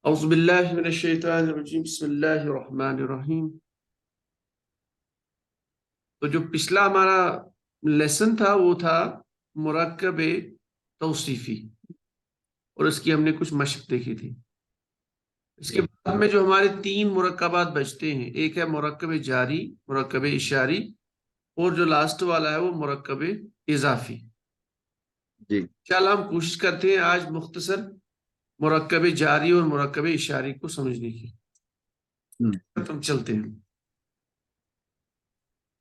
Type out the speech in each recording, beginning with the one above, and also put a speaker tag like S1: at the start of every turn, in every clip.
S1: اعوذ باللہ من الشیطان الرجیم بسم اللہ الرحمن الرحیم۔ تو جو پچھلا ہمارا لیسن تھا وہ تھا مرکب توصیفی، اور اس کی ہم نے کچھ مشق دیکھی تھی۔ اس کے بعد میں جو ہمارے تین مرکبات بچتے ہیں، ایک ہے مرکب جاری، مرکب اشاری، اور جو لاسٹ والا ہے وہ مرکب اضافی۔ انشاءاللہ ہم کوشش کرتے ہیں آج مختصر مرکب جاری اور مرکب اشاری کو سمجھنے کی۔ تم چلتے ہیں۔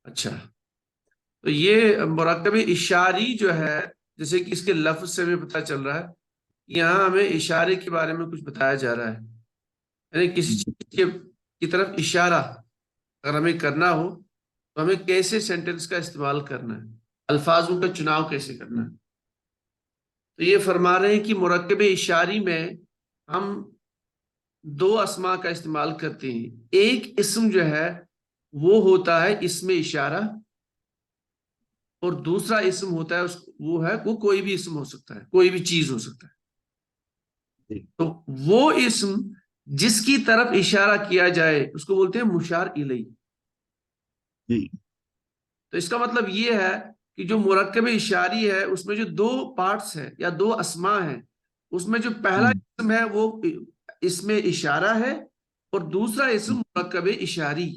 S1: اچھا، تو یہ مرکب اشاری جو ہے، جیسے کہ اس کے لفظ سے ہمیں پتہ چل رہا ہے، یہاں ہمیں اشارے کے بارے میں کچھ بتایا جا رہا ہے، یعنی کسی چیز کی طرف اشارہ اگر ہمیں کرنا ہو تو ہمیں کیسے سینٹنس کا استعمال کرنا ہے، الفاظوں کا چناؤ کیسے کرنا ہے۔ تو یہ فرما رہے ہیں کہ مرکب اشاری میں ہم دو اسماء کا استعمال کرتے ہیں۔ ایک اسم جو ہے وہ ہوتا ہے اسم اشارہ، اور دوسرا اسم ہوتا ہے وہ کوئی بھی اسم ہو سکتا ہے، کوئی بھی چیز ہو سکتا ہے۔ تو وہ اسم جس کی طرف اشارہ کیا جائے اس کو بولتے ہیں مشار الیہ۔ تو اس کا مطلب یہ ہے کہ جو مرکب اشاری ہے اس میں جو دو پارٹس ہیں یا دو اسماء ہیں، اس میں جو پہلا اسم ہے وہ اسم اشارہ ہے، اور دوسرا اسم مرکب اشاری۔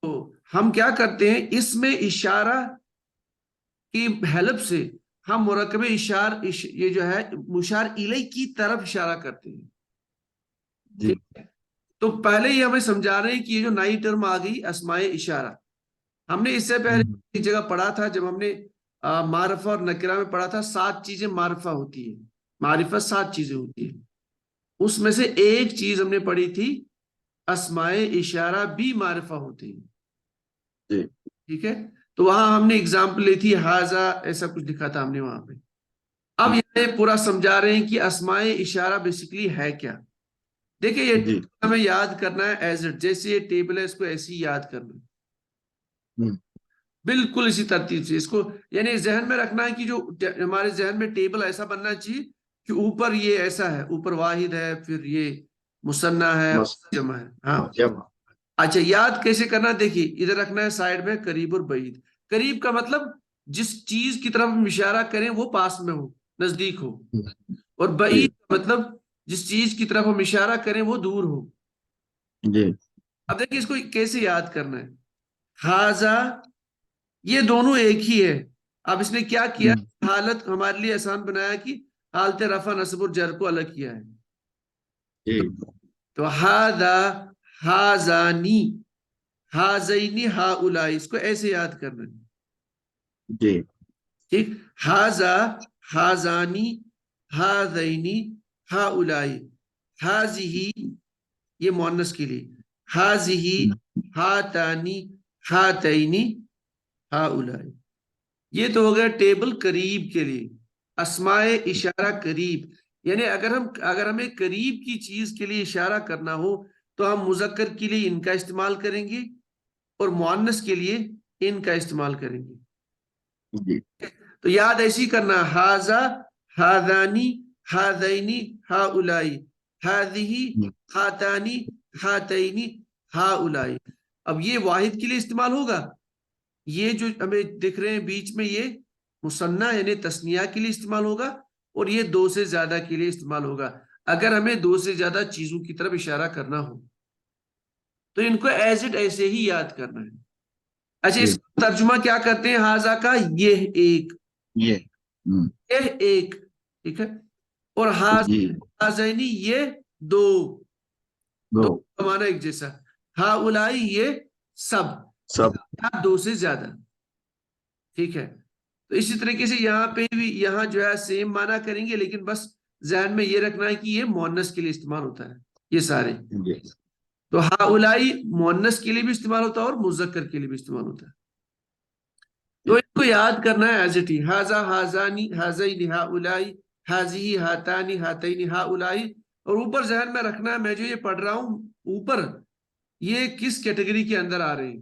S1: تو ہم کیا کرتے ہیں، اسم اشارہ کی ہیلپ سے ہم مرکب یہ جو ہے مشار الیہ کی طرف اشارہ کرتے ہیں۔ تو پہلے ہی ہمیں سمجھا رہے ہیں کہ یہ جو نئی ٹرم آ گئی اسماء اشارہ، ہم نے اس سے پہلے ایک جگہ پڑھا تھا جب ہم نے معرفہ اور نکرہ میں پڑھا تھا 7 چیزیں معرفہ ہوتی ہیں، معرفت 7 چیزیں ہوتی ہیں، اس میں سے ایک چیز ہم نے پڑھی تھی اسماء اشارہ بھی معرفہ ہوتی ہیں۔ ٹھیک ہے، تو وہاں ہم نے اگزامپل لی تھی ہاذا، ایسا کچھ لکھا تھا ہم نے وہاں پہ۔ اب یہ پورا سمجھا رہے ہیں کہ اسماء اشارہ بیسیکلی ہے کیا۔ دیکھیں یہ ہمیں یاد کرنا ہے ایز اٹ، جیسے یہ ٹیبل ہے اس کو ایسے ہی یاد کرنا ہے، بالکل اسی ترتیب سے اس کو، یعنی ذہن میں رکھنا ہے کہ جو ہمارے ذہن میں ٹیبل ایسا بننا چاہیے کہ اوپر یہ ایسا ہے، اوپر واحد ہے، پھر یہ مثنیٰ ہے، جمع ہے۔ ہاں اچھا، یاد کیسے کرنا، دیکھیے ادھر رکھنا ہے سائیڈ میں قریب اور بعید۔ قریب کا مطلب جس چیز کی طرف ہم اشارہ کریں وہ پاس میں ہو، نزدیک ہو، اور بعید کا مطلب جس چیز کی طرف ہم اشارہ کریں وہ دور ہو۔ اب دیکھیں اس کو کیسے یاد کرنا ہے۔ ہاذا، یہ دونوں ایک ہی ہے۔ اب اس نے کیا کیا، حالت ہمارے لیے آسان بنایا کہ حالت رفع نصب اور جر کو الگ کیا ہے۔ تو ہاذا، ہاذانی، ہاذینی، ہاؤلائی، اس کو ایسے یاد کرنا ہے۔ ٹھیک، ہاذا، ہاذانی، ہاذینی، ہاؤلائی، ہاذہی یہ مؤنث کے لیے، ہاذہی، ہاتانی، ہاتینی، ہاؤلائی۔ یہ تو ہو گیا ٹیبل قریب کے لیے، اسماء اشارہ قریب، یعنی اگر ہمیں قریب کی چیز کے لیے اشارہ کرنا ہو تو ہم مذکر کے لیے ان کا استعمال کریں گے اور مؤنث کے لیے ان کا استعمال کریں گے۔ تو یاد ایسی کرنا، ہاذا، ہاذانی، ہاذینی، ہاؤلائی، ہاذہی، ہاتانی، ہاتینی، ہاؤلائی۔ اب یہ واحد کے لیے استعمال ہوگا، یہ جو ہمیں دکھ رہے ہیں بیچ میں یہ مثنیٰ یعنی تثنیہ کے لیے استعمال ہوگا، اور یہ 2 سے زیادہ کے لیے استعمال ہوگا اگر ہمیں 2 سے زیادہ چیزوں کی طرف اشارہ کرنا ہو۔ تو ان کو ایز اٹ ایسے ہی یاد کرنا ہے۔ اچھا، اس کا ترجمہ کیا کرتے ہیں، ہاذا کا یہ ایک، یہ ایک، ٹھیک ہے، اور ہاذینی یہ دو کا معنی ایک جیسا، ہاؤلائی یہ سب 2 سے زیادہ، ٹھیک ہے۔ تو اسی طریقے سے یہاں پہ بھی یہاں جو ہے سیم معنی کریں گے، لیکن بس ذہن میں یہ رکھنا ہے کہ یہ مؤنث کے لیے استعمال ہوتا ہے یہ سارے۔ تو ہاؤلائی مؤنث کے لیے بھی استعمال ہوتا ہے اور مذکر کے لیے بھی استعمال ہوتا ہے۔ تو ان کو یاد کرنا ہے ایز اٹ ہی، ہاذا، ہاذانی، ہاذینی، ہاؤلائی، ہاذہی، ہاتانی، ہاتینی، ہاؤلائی، اور اوپر ذہن میں رکھنا ہے میں جو یہ پڑھ رہا ہوں اوپر یہ کس کیٹیگری کے اندر آ رہے ہیں۔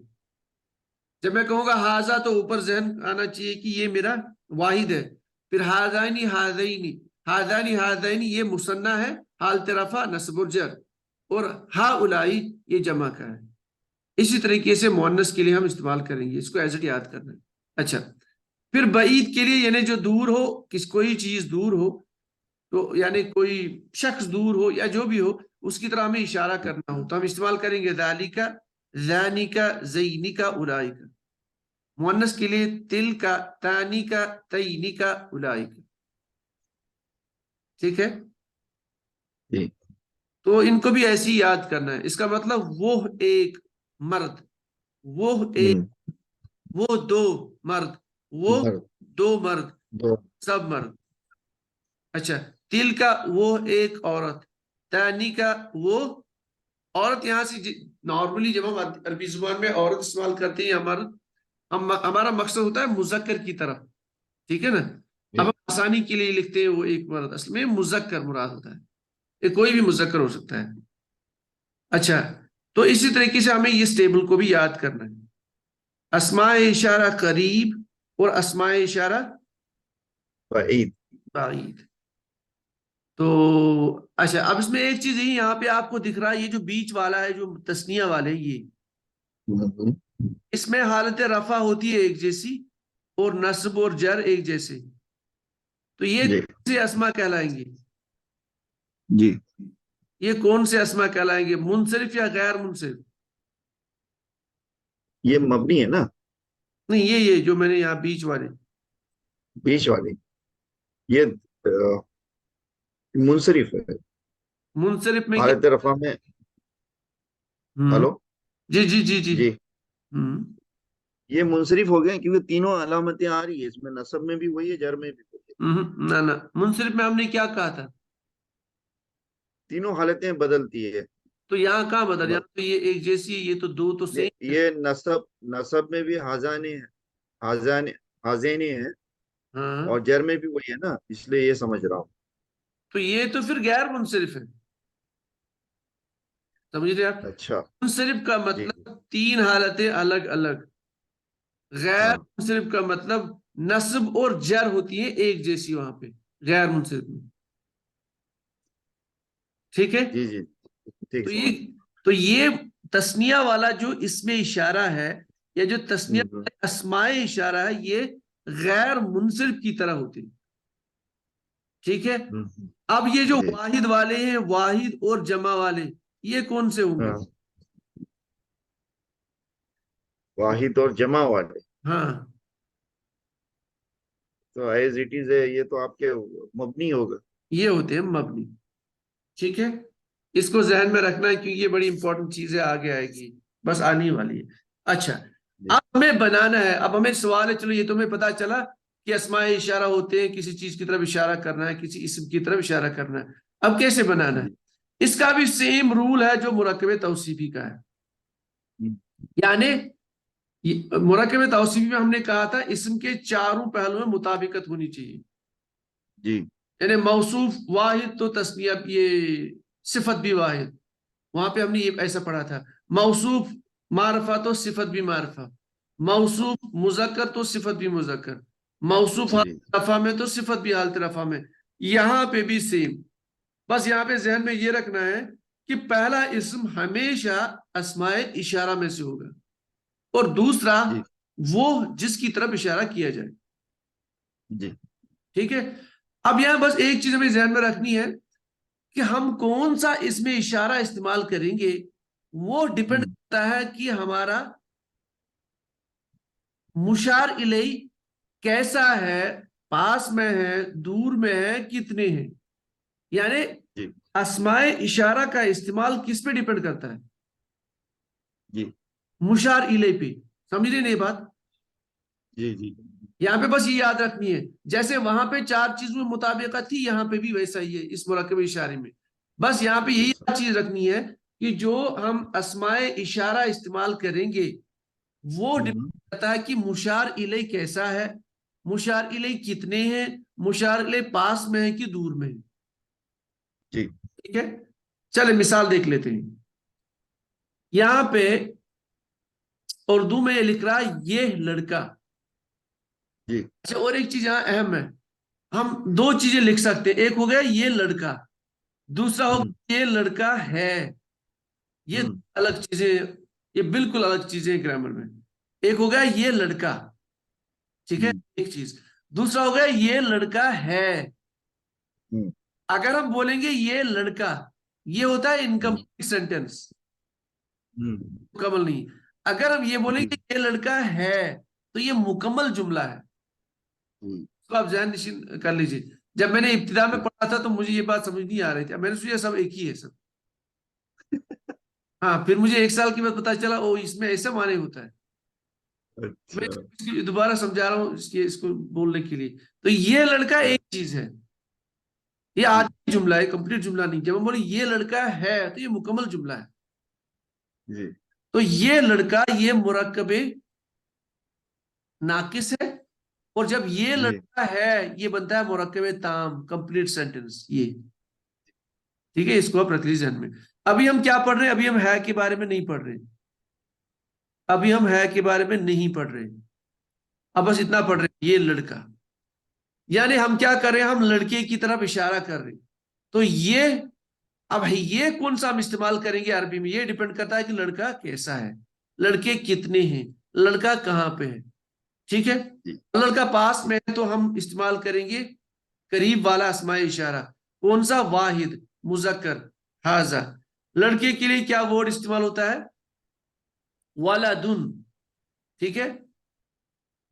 S1: جب میں کہوں گا ہاذا تو اوپر ذہن آنا چاہیے کہ یہ میرا واحد ہے، پھر ہاذانی، ہاذینی، ہاذانی، ہاذینی یہ مثنیٰ ہے حالت رفع نصب اور جر، اور ہا الائی یہ جمع کا ہے. اسی طریقے سے مؤنث کے لیے ہم استعمال کریں گے، اس کو ایز اٹ یاد کرنا ہے. اچھا، پھر بعید کے لیے یعنی جو دور ہو، کوئی چیز دور ہو تو یعنی کوئی شخص دور ہو یا جو بھی ہو اس کی طرح ہمیں اشارہ کرنا ہو تو ہم استعمال کریں گے ذالکا، ذانکا، زینکا، اولئکا. مؤنث کے لیے تل کا، تانی کا، تئینی کا، اولئکا. ٹھیک ہے،
S2: جی
S1: تو ان کو بھی ایسے ہی یاد کرنا ہے. اس کا مطلب وہ ایک مرد، وہ ایک، وہ دو مرد، وہ
S2: مرد
S1: دو مرد،
S2: دو
S1: سب مرد. اچھا، تل کا وہ ایک عورت، تانی کا وہ عورت. یہاں سے نارملی جب ہم عربی زبان میں عورت استعمال کرتے ہیں ہمارا مقصد ہوتا ہے مذکر کی طرف. ٹھیک ہے نا، اب
S2: جی
S1: ہم آسانی کے لیے لکھتے ہیں وہ ایک مرد، اصل میں مذکر مراد ہوتا ہے، یہ کوئی بھی مذکر ہو سکتا ہے. اچھا، تو اسی طریقے سے ہمیں اس ٹیبل کو بھی یاد کرنا ہے. اسماء اشارہ قریب اور اسماء اشارہ
S2: بعید.
S1: بعید. تو اچھا، اب اس میں ایک چیز یہاں پہ آپ کو دکھ رہا ہے، یہ جو بیچ والا ہے جو تثنیہ والے، یہ اس میں حالت رفع ہوتی ہے ایک جیسی اور نصب اور جر ایک جیسے. تو یہ
S2: جی
S1: کون سے اسما کہلائیں گے؟
S2: جی
S1: یہ کون سے اسما کہلائیں گے، منصرف یا غیر منصرف؟
S2: یہ مبنی ہے نا،
S1: نہیں، یہ جو میں نے یہاں بیچ والے
S2: بیچ والی یہ منصرف ہے.
S1: منصرف میں
S2: حالت رفع میں.
S1: ہوں،
S2: ہلو.
S1: جی جی جی جی،
S2: جی
S1: ہوں،
S2: یہ منصرف ہو گئے کیونکہ تینوں علامتیں آ رہی ہے اس میں، نصب میں بھی وہی ہے، جر میں بھی وہی ہے.
S1: نہ نہ، منصرف میں ہم نے کیا کہا تھا؟
S2: تینوں حالتیں بدلتی ہے.
S1: تو یہاں کہاں بدل، یہاں تو یہ ایک جیسی ہے، یہ تو دو تو سیم ہے.
S2: یہ نصب میں بھی حاضانے ہیں، حاضینے ہیں،
S1: ہاں،
S2: اور جر میں بھی وہی ہے نا، اس لیے یہ سمجھ رہا ہوں.
S1: تو یہ تو پھر غیر منصرف ہے، سمجھ رہے آپ؟
S2: اچھا.
S1: منصرف کا
S2: جی
S1: مطلب تین حالتیں الگ الگ، غیر
S2: ہاں.
S1: منصرف کا مطلب نصب اور جر ہوتی ہے ایک جیسی وہاں پہ غیر منصرف میں. ٹھیک ہے،
S2: جی جی ٹھیک
S1: تو
S2: سمجھ.
S1: یہ تسنیہ والا جو اس میں اشارہ ہے یا جو تسنیہ اسماء اشارہ ہے یہ غیر منصرف کی طرح ہوتے ہیں. ٹھیک ہے، اب یہ جو
S2: جی
S1: واحد والے ہیں، واحد اور جمع والے، یہ کون سے ہوں گے؟
S2: ہاں، واحد اور جمع والے
S1: ہاں،
S2: تو ایز اٹ از ہے، یہ تو آپ کے مبنی ہوگا.
S1: یہ ہوتے ہیں مبنی. ٹھیک ہے، اس کو ذہن میں رکھنا ہے کیونکہ یہ بڑی امپورٹنٹ چیز ہے، آگے آئے گی، بس آنے والی ہے. اچھا،
S2: جی
S1: اب ہمیں بنانا ہے، اب ہمیں سوال ہے، چلو یہ تمہیں پتا چلا کہ اسماء اشارہ ہوتے ہیں، کسی چیز کی طرف اشارہ کرنا ہے، کسی اسم کی طرف اشارہ کرنا ہے. اب کیسے بنانا ہے؟
S2: جی
S1: اس کا بھی سیم رول ہے جو مرکب توصیفی کا ہے. یعنی مرکب توصیفی میں ہم نے کہا تھا اسم کے چاروں پہلو میں مطابقت ہونی چاہیے.
S2: جی
S1: یعنی موصوف واحد تو تسنیہ، یہ صفت بھی واحد، وہاں پہ ہم نے یہ ایسا پڑھا تھا. موصوف معرفہ تو صفت بھی معرفہ، موصوف مذکر تو صفت بھی مذکر، موصوف
S2: جی
S1: حالت رفع میں تو صفت بھی حالت رفع میں. یہاں پہ بھی سیم، بس یہاں پہ ذہن میں یہ رکھنا ہے کہ پہلا اسم ہمیشہ اسماء اشارہ میں سے ہوگا اور دوسرا
S2: جی
S1: وہ جس کی طرف اشارہ کیا جائے.
S2: جی
S1: ٹھیک ہے، اب یہاں بس ایک چیز ہمیں ذہن میں رکھنی ہے کہ ہم کون سا اس میں اشارہ استعمال کریں گے، وہ ڈیپینڈ کرتا ہے کہ ہمارا مشار الیہ کیسا ہے، پاس میں ہے، دور میں ہے، کتنے ہیں. یعنی
S2: جی
S1: اسماء اشارہ کا استعمال کس پہ ڈیپینڈ کرتا ہے؟
S2: جی
S1: مشار الیہ پہ. سمجھ رہے نہیں بات؟
S2: جی جی
S1: یہاں پہ بس یہ یاد رکھنی ہے، جیسے وہاں پہ چار چیزوں میں مطابقت تھی، یہاں پہ بھی ویسا ہی ہے اس مرکب اشارے میں. بس یہاں پہ یہی چیز رکھنی ہے کہ جو ہم اسماء اشارہ استعمال کریں گے وہ ڈیپینڈ کرتا ہے کہ مشار الیہ کیسا ہے، مشار الیہ کتنے ہیں، مشار الیہ پاس میں ہے کہ دور میں ہے.
S2: جی
S1: ٹھیک ہے، چلے مثال دیکھ لیتے ہیں. یہاں پہ اردو میں لکھ رہا یہ لڑکا.
S2: جی
S1: اچھا، اور ایک چیز یہاں اہم ہے، ہم دو چیزیں لکھ سکتے ہیں، ایک ہو گیا یہ لڑکا، دوسرا ہوگا یہ لڑکا ہے. یہ الگ چیزیں, یہ بالکل الگ چیزیں گرامر میں. ایک ہوگا یہ لڑکا, ٹھیک ہے, ایک چیز. دوسرا ہوگا یہ لڑکا ہے. اگر ہم بولیں گے یہ لڑکا, یہ ہوتا ہے انکمپلیٹ سینٹینس, مکمل نہیں. اگر ہم یہ بولیں گے یہ لڑکا ہے تو یہ مکمل جملہ ہے. تو آپ ذہن نشین کر لیجئے. جب میں نے ابتدا میں پڑھا تھا تو مجھے یہ بات سمجھ نہیں آ رہی تھی, میں نے سوچا سب ایک ہی ہے سب. ہاں, پھر مجھے 1 سال کے بعد پتا چلا او اس میں ایسا معنی ہوتا ہے. میں دوبارہ سمجھا رہا ہوں اس کو بولنے کے لیے. تو یہ لڑکا ایک چیز ہے, یہ آدھی جملہ ہے, کمپلیٹ جملہ نہیں. جب ہم بولے یہ لڑکا ہے تو یہ مکمل جملہ ہے. تو یہ لڑکا یہ مرکب ناقص ہے, اور جب یہ لڑکا ہے یہ بنتا ہے مرکب تام, کمپلیٹ سینٹینس. یہ ٹھیک ہے, اس کو آپ رکھ لیجیے ذہن میں. ابھی ہم کیا پڑھ رہے ہیں؟ ابھی ہم ہے کے بارے میں نہیں پڑھ رہے, ابھی ہم ہے کے بارے میں نہیں پڑھ رہے. اب بس اتنا پڑھ رہے ہیں, یہ لڑکا. یعنی ہم کیا کر رہے ہیں؟ ہم لڑکے کی طرف اشارہ کر رہے ہیں. تو یہ اب یہ کون سا ہم استعمال کریں گے عربی میں, یہ ڈیپینڈ کرتا ہے کہ لڑکا کیسا ہے, لڑکے کتنے ہیں, لڑکا کہاں پہ ہے. ٹھیک ہے, لڑکا پاس میں ہے تو ہم استعمال کریں گے قریب والا اسماء اشارہ. کون سا؟ واحد, مذکر, حاضہ. لڑکے کے لیے کیا ورڈ استعمال ہوتا ہے؟ ولدن. ٹھیک ہے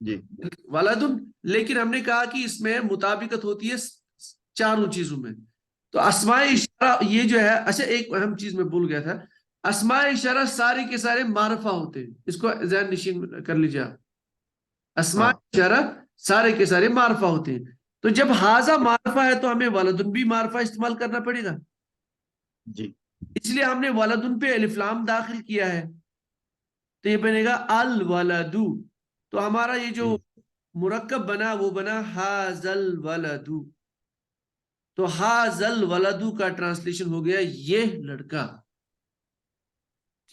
S2: جی,
S1: ولدن. لیکن ہم نے کہا کہ اس میں مطابقت ہوتی ہے چاروں چیزوں میں. تو اسماء اشارہ یہ جو ہے, اچھا ایک اہم چیز میں بھول گیا تھا, اسماء اشارہ سارے کے سارے معرفہ ہوتے ہیں. اس کو ذہن نشین کر لیجیے آپ. اسماء اشارہ سارے کے سارے معرفہ ہوتے ہیں. تو جب حاضہ معرفہ ہے تو ہمیں ولدن بھی معرفہ استعمال کرنا پڑے گا.
S2: جی,
S1: اس لیے ہم نے ولدن پہ الف لام داخل کیا ہے, تو یہ بنے گا الولدو. تو ہمارا یہ جو مرکب بنا وہ بنا حاذل ولدو. تو حاذل ولدو کا ٹرانسلیشن ہو گیا یہ لڑکا.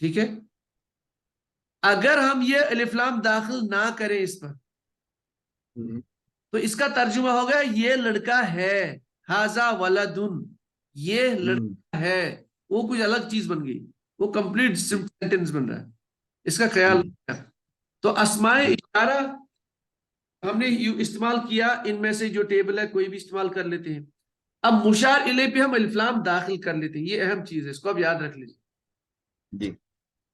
S1: ٹھیک ہے, اگر ہم یہ الف لام داخل نہ کریں اس پر تو اس کا ترجمہ ہوگا یہ لڑکا ہے, حاذا ولدن, یہ لڑکا ہے. وہ کچھ الگ چیز بن گئی, وہ کمپلیٹ سینٹینس بن رہا ہے. اس کا خیال رکھنا. تو اسماء اشارہ ہم نے استعمال کیا, ان میں سے جو ٹیبل ہے کوئی بھی استعمال کر لیتے ہیں. اب مشار الیہ پہ ہم الف لام داخل کر لیتے ہیں, یہ اہم چیز ہے, اس کو اب یاد رکھ لیجیے.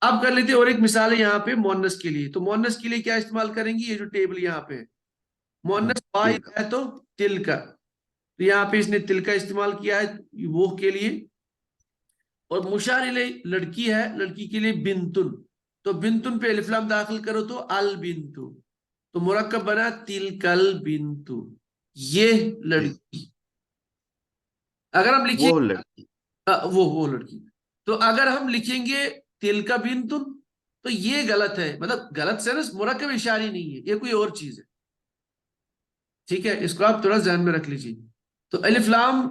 S1: اب کر لیتے ہیں اور ایک مثال ہے یہاں پہ مؤنث کے لیے. تو مؤنث کے لیے کیا استعمال کریں گے؟ یہ جو ٹیبل یہاں پہ ہے, مؤنث واحد ہے تو تل کا. تو یہاں پہ اس نے تل کا استعمال کیا ہے وہ کے لیے. اور مشار الیہ لڑکی ہے, لڑکی کے لیے بنتن. تو بنتن پہ الف لام داخل کرو تو البنتو. تو مرکب بنا تلکل بنتو, یہ لڑکی. اگر ہم لکھیں
S2: وہ لڑکی,
S1: وہ لڑکی. تو اگر ہم لکھیں گے تلکا بنتن تو یہ غلط ہے, مطلب غلط سے مرکب اشاری نہیں ہے, یہ کوئی اور چیز ہے. ٹھیک ہے, اس کو آپ تھوڑا ذہن میں رکھ لیجیے. تو الف لام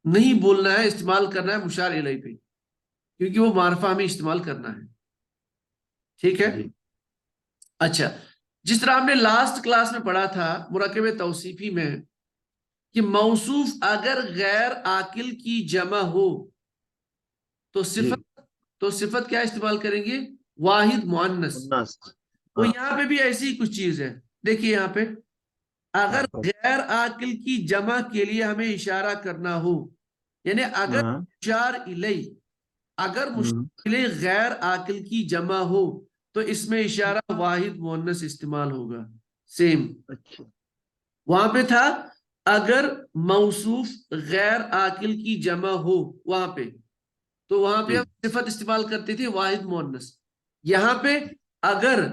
S1: نہیں بولنا ہے, استعمال کرنا ہے مشار الیہ پہ, کیونکہ وہ معرفہ ہمیں استعمال کرنا ہے. ٹھیک ہے, اچھا. جس طرح ہم نے لاسٹ کلاس میں پڑھا تھا مرکب توصیفی میں کہ موصوف اگر غیر عاقل کی جمع ہو تو صفت کیا استعمال کریں گے؟ واحد مؤنث. تو یہاں پہ بھی ایسی ہی کچھ چیز ہے. دیکھیے یہاں پہ اگر غیر عاقل کی جمع کے لیے ہمیں اشارہ کرنا ہو, یعنی اگر مشار الیہ غیر عاقل کی جمع ہو تو اس میں اشارہ واحد مؤنث استعمال ہوگا. سیم وہاں پہ تھا اگر موصوف غیر عاقل کی جمع ہو, وہاں پہ تو وہاں پہ ہم صفت استعمال کرتے تھے واحد مؤنث. یہاں پہ اگر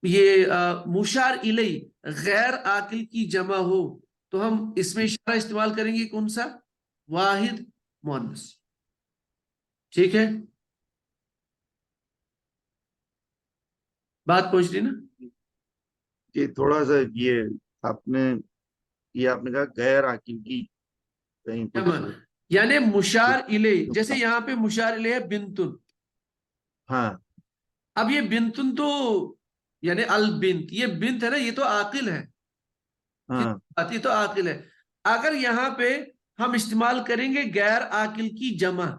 S1: یہ مشار الیہ غیر عاقل کی جمع ہو تو ہم اس میں اشارہ استعمال کریں گے کون سا؟ واحد مؤنث. ٹھیک ہے, بات پہنچ رہی نا؟
S2: یہ تھوڑا سا یہ آپ نے کہا غیر عاقل کی کہیں کچھ,
S1: یعنی مشار الیہ, جیسے یہاں پہ مشار الیہ ہے بنتن. اب یہ بنتن تو یعنی البنت, یہ بنت ہے نا, یہ تو عاقل ہے. یہ تو عاقل ہے. اگر یہاں پہ ہم استعمال کریں گے غیر عاقل کی جمع.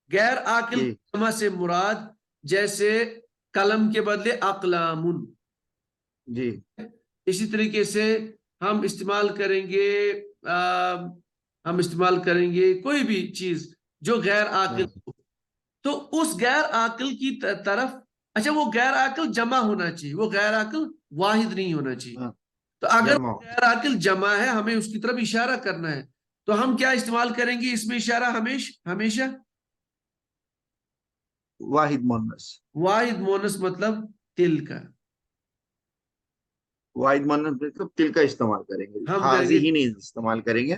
S1: غیر عاقل
S2: جی
S1: کی جمع سے مراد جیسے قلم کے بدلے اقلام.
S2: جی
S1: اسی طریقے سے ہم استعمال کریں گے کوئی بھی چیز جو غیر عاقل
S2: ہاں
S1: ہو. تو اس غیر عاقل کی طرف، اچھا وہ غیر عاقل جمع ہونا چاہیے، وہ غیر عاقل واحد نہیں ہونا چاہیے.
S2: ہاں
S1: تو اگر
S2: جمع
S1: وہ غیر عاقل جمع ہے ہمیں اس کی طرف اشارہ کرنا ہے، تو ہم کیا استعمال کریں گے اس میں اشارہ ہمیشہ
S2: واحد مونس.
S1: واحد مونس مطلب تل کا.
S2: واحد مونس مطلب تل کا استعمال کریں گے،
S1: ہم کریں
S2: حاضی
S1: گے،
S2: ہی نہیں استعمال کریں گے.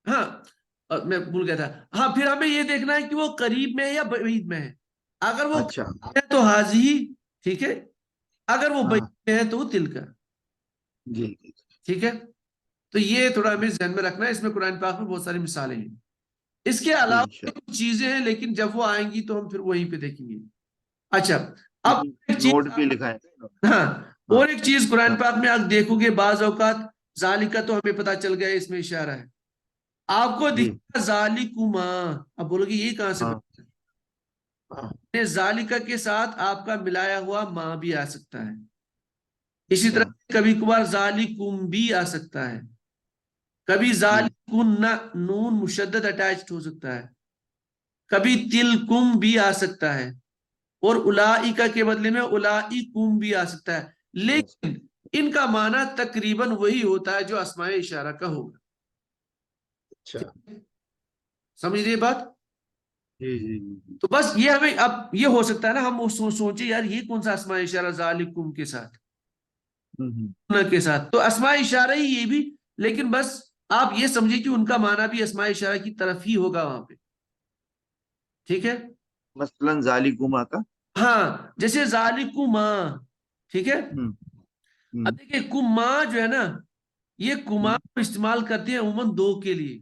S1: ہاں میں بھول گیا تھا. ہاں پھر ہمیں یہ دیکھنا ہے کہ وہ قریب میں ہے یا بعید میں ہے. اگر وہ
S2: اچھا
S1: قریب ہے تو حاضی، ٹھیک ہے. اگر وہ
S2: ہاں
S1: بعید میں ہے تو وہ تل کا.
S2: جی جی
S1: ٹھیک ہے. تو یہ تھوڑا ہمیں ذہن میں رکھنا ہے. اس میں قرآن پاک میں بہت ساری مثالیں ہیں. اس کے
S2: جی
S1: علاوہ
S2: انشاءاللہ.
S1: کچھ چیزیں ہیں لیکن جب وہ آئیں گی تو ہم پھر وہیں پہ دیکھیں گے. اچھا اب ایک
S2: نوٹ
S1: چیز،
S2: بھی لکھا ہے.
S1: ہاں
S2: ہاں
S1: اور ایک چیز قرآن
S2: ہاں
S1: پاک میں آپ دیکھو گے بعض اوقات ذالکہ تو ہمیں پتا چل گیا اس میں اشارہ ہے. آپ کو
S2: جی
S1: دکھا ذالکما، اب بولو گے یہ کہاں سے
S2: ہاں
S1: بنتا
S2: ہاں
S1: ہے؟ ذالکہ کے ساتھ آپ کا ملایا ہوا ماں بھی آ سکتا ہے. اسی
S2: اچھا
S1: طرح کبھی کبھار ذالکم بھی آ سکتا ہے. کبھی
S2: جی
S1: ذالکن نون مشدد اٹیچڈ ہو سکتا ہے. کبھی تلکم بھی آ سکتا ہے. اور اولائکا کے بدلے میں اولائکم بھی آ سکتا ہے. لیکن ان کا معنی تقریباً وہی ہوتا ہے جو اسماء اشارہ کا ہوگا.
S2: اچھا
S1: سمجھ رہی بات؟
S2: جی جی جی
S1: تو بس یہ ہمیں اب یہ ہو سکتا ہے نا ہم سوچے یار یہ کون سا اسماء اشارہ ذالکم کے ساتھ
S2: ہوں
S1: کے ساتھ، تو اسماء اشارہ ہی یہ بھی، لیکن بس آپ یہ سمجھے کہ ان کا معنی بھی اسماء اشارہ کی طرف ہی ہوگا وہاں پہ. ٹھیک ہے.
S2: مثلاً ذالکما کا.
S1: ہاں جیسے ذالکما، ٹھیک ہے.
S2: ہوں
S1: اب
S2: ہوں
S1: دیکھیں کما جو ہے نا، یہ کما
S2: ہوں
S1: استعمال کرتے ہیں عموماً دو کے لیے.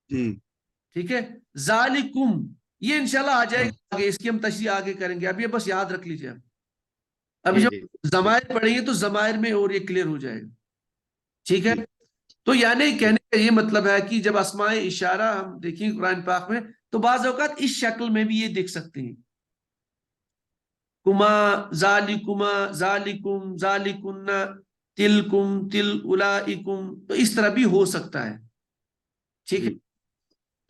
S2: جی
S1: ٹھیک ہے. ذالکم یہ انشاءاللہ آ جائے
S2: ہاں
S1: گا آگے، اس کی ہم تشریح آگے کریں گے. اب یہ بس یاد رکھ لیجیے. ابھی
S2: جی
S1: جب
S2: جی
S1: ضمائر پڑھیں گے تو ضمائر میں اور یہ کلیئر ہو جائے گا. ٹھیک ہے.
S2: جی
S1: تو یعنی
S2: جی
S1: کہنے کا یہ مطلب ہے کہ جب اسماء اشارہ ہم دیکھیں قرآن پاک میں تو بعض اوقات اس شکل میں بھی یہ دیکھ سکتے ہیں. کما، ذالکما، ذالکم، ذالکن، تلکم، تل اولائکم، تو اس طرح بھی ہو سکتا ہے. ٹھیک ہے.
S2: جی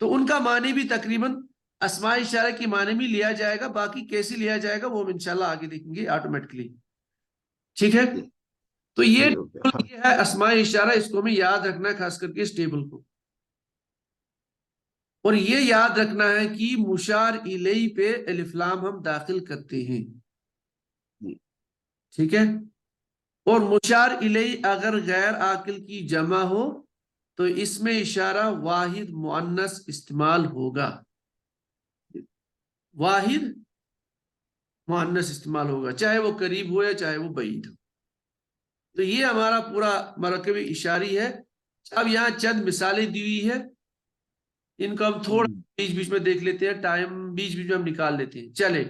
S1: تو ان کا معنی بھی تقریباً اسماء اشارہ کی معنی بھی لیا جائے گا. باقی کیسے لیا جائے گا وہ ہم انشاءاللہ آگے دیکھیں گے آٹومیٹکلی. ٹھیک ہے.
S2: جی
S1: تو یہ
S2: ٹھیک ہو گیا. ہاں
S1: ہے اسماء اشارہ، اس کو ہمیں یاد رکھنا ہے خاص کر کے اس ٹیبل کو. اور یہ یاد رکھنا ہے کہ مشار الیہ پہ الف لام ہم داخل کرتے ہیں.
S2: جی
S1: ٹھیک ہے. اور مشار الیہ اگر غیر عاقل کی جمع ہو تو اس میں اشارہ واحد مؤنث استعمال ہوگا. واحد مؤنث استعمال ہوگا، چاہے وہ قریب ہو یا چاہے وہ بعید ہو. تو یہ ہمارا پورا مرکب اشاری ہے. اب یہاں چند مثالیں دی ہوئی ہے، ان کو ہم تھوڑا
S2: ہوں
S1: بیچ بیچ میں دیکھ لیتے ہیں، ٹائم بیچ بیچ میں ہم نکال لیتے ہیں. چلے